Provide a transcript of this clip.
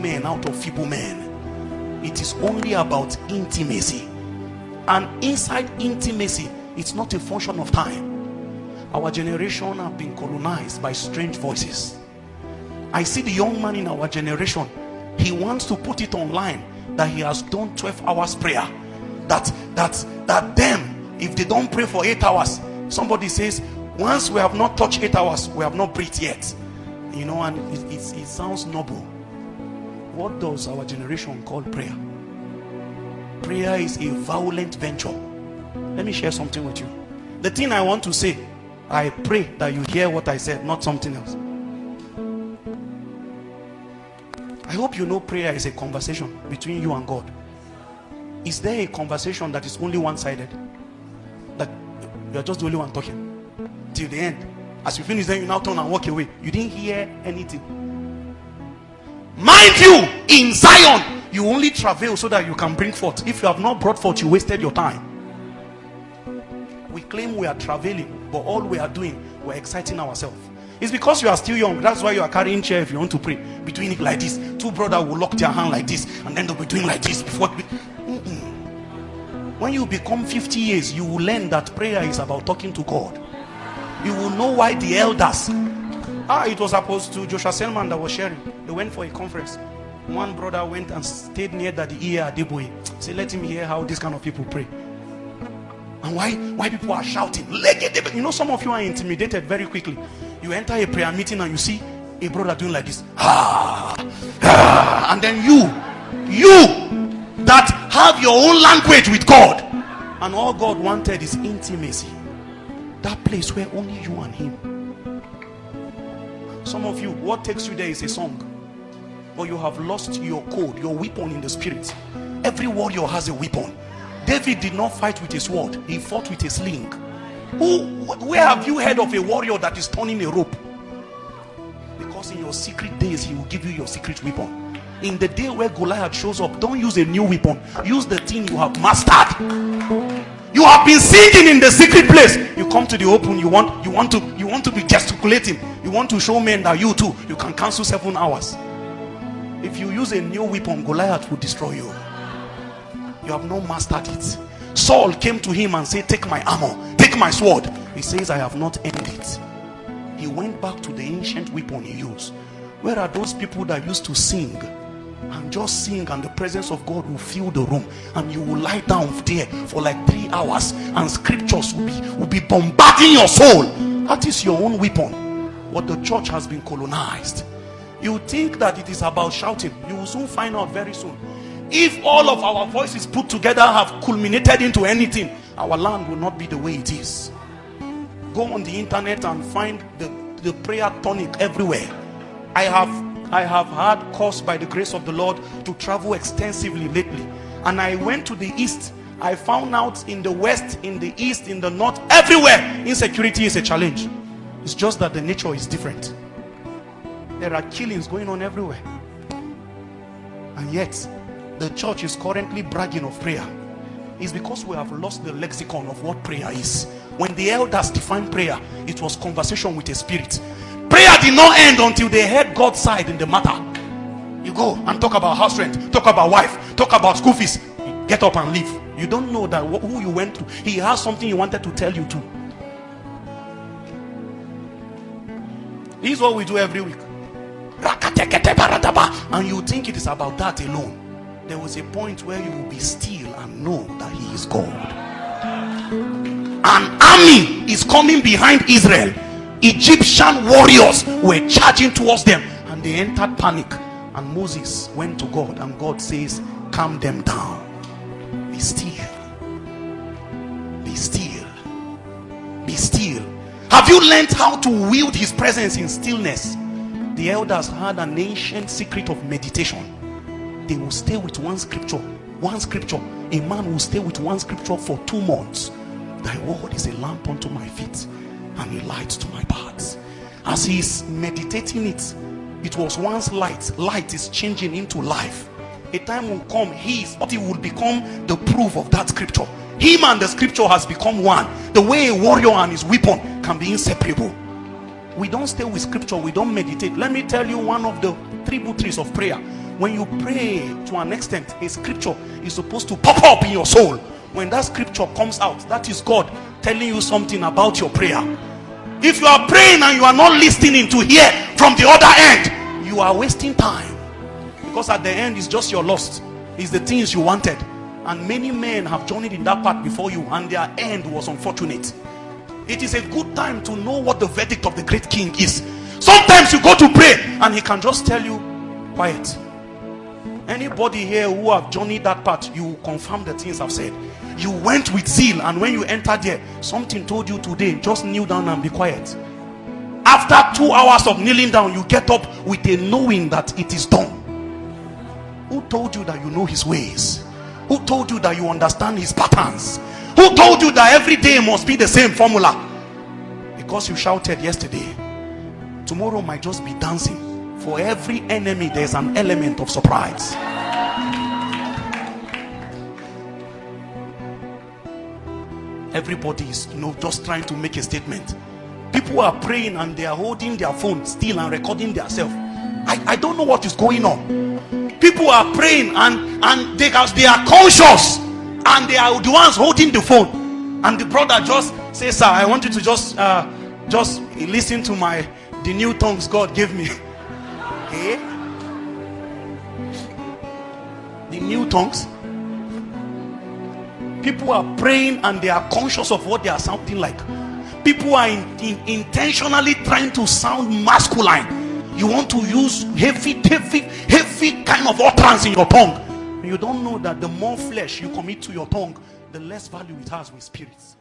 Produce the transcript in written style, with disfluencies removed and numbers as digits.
men out of feeble men. It is only about intimacy. And inside intimacy, it's not a function of time. Our generation have been colonized by strange voices. I see the young man in our generation, he wants to put it online that he has done 12 hours prayer. That them, if they don't pray for 8 hours, somebody says, once we have not touched 8 hours, we have not breathed yet. You know, and it sounds noble. What does our generation call prayer? Prayer is a violent venture. Let me share something with you. The thing I want to say, I pray that you hear what I said, not something else. I hope you know prayer is a conversation between you and God. Is there a conversation that is only one-sided? That you are just the only one talking till the end? As you finish, then you now turn and walk away. You didn't hear anything. Mind you, in Zion, you only travail so that you can bring forth. If you have not brought forth, you wasted your time. We claim we are traveling, but all we are doing, we're exciting ourselves. It's because you are still young. That's why you are carrying chair if you want to pray. Be doing it like this. Two brothers will lock their hand like this, and then they'll be doing like this before. When you become 50 years, you will learn that prayer is about talking to God. You will know why the elders. It was Apostle Joshua Selman that was sharing. They went for a conference. One brother went and stayed near the ear Adeboye. Say, let him hear how these kind of people pray. And why people are shouting. You know, some of you are intimidated very quickly. You enter a prayer meeting and you see a brother doing like this. And then you that have your own language with God, and all God wanted is intimacy. That place where only you and him. Some of you, what takes you there is a song, but you have lost your code, your weapon in the spirit. Every warrior has a weapon. David did not fight with a sword, he fought with a sling. Where have you heard of a warrior that is turning a rope? Because in your secret days, he will give you your secret weapon. In the day where Goliath shows up, don't use a new weapon, use the thing you have mastered. You have been singing in the secret place. You come to the open, you want to be gesticulating. You want to show men that you too, you can cancel 7 hours. If you use a new weapon, Goliath will destroy you. You have not mastered it. Saul came to him and said, take my armor, take my sword. He says, I have not earned it. He went back to the ancient weapon he used. Where are those people that used to sing and just sing, and the presence of God will fill the room, and you will lie down there for like 3 hours, and scriptures will be bombarding your soul? That is your own weapon. But the church has been colonized. You think that it is about shouting. You will soon find out very soon. If all of our voices put together have culminated into anything, our land will not be the way it is. Go on the internet and find the prayer tonic everywhere. I have had cause by the grace of the Lord to travel extensively lately, and I went to the east. I found out in the west, in the east, in the north, everywhere insecurity is a challenge. It's just that the nature is different. There are killings going on everywhere, and yet the church is currently bragging of prayer. It's because we have lost the lexicon of what prayer is. When the elders defined prayer, it was conversation with a spirit. Prayer did not end until they heard God's side in the matter. You go and talk about house rent, talk about wife, talk about school fees, get up and leave. You don't know that who you went to, he has something he wanted to tell you too. This is what we do every week. And you think it is about that alone. There was a point where you will be still and know that he is God. An army is coming behind Israel. Egyptian warriors were charging towards them, and they entered panic. And Moses went to God, and God says, calm them down. Be still. Be still. Be still. Have you learned how to wield his presence in stillness? The elders had an ancient secret of meditation. They will stay with one scripture. A man will stay with one scripture for 2 months. Thy word is a lamp unto my feet and a light to my paths. As he is meditating it, it was once light. Light is changing into life. A time will come, he will become the proof of that scripture. Him and the scripture has become one. The way a warrior and his weapon can be inseparable. We don't stay with scripture, we don't meditate. Let me tell you one of the tributaries of prayer. When you pray to an extent, a scripture is supposed to pop up in your soul. When that scripture comes out, that is God telling you something about your prayer. If you are praying and you are not listening to hear from the other end, you are wasting time, because at the end it's just your loss. It's the things you wanted, and many men have journeyed in that path before you, and their end was unfortunate. It is a good time to know what the verdict of the great king is. Sometimes you go to pray and he can just tell you, quiet. Anybody here who have journeyed that path, you confirm the things I've said. You went with zeal, and when you entered there, something told you today, just kneel down and be quiet. After 2 hours of kneeling down, you get up with a knowing that it is done. Who told you that you know his ways? Who told you that you understand his patterns? Who told you that every day must be the same formula? Because you shouted yesterday, tomorrow might just be dancing. For every enemy, there's an element of surprise. Everybody is, just trying to make a statement. People are praying and they are holding their phone still and recording themselves. I don't know what is going on. People are praying and they are conscious, and they are the ones holding the phone. And the brother just says, sir, I want you to just listen to the new tongues God gave me. Okay? The new tongues. People are praying and they are conscious of what they are sounding like. People are intentionally trying to sound masculine. You want to use heavy kind of utterance in your tongue. You don't know that the more flesh you commit to your tongue, the less value it has with spirits.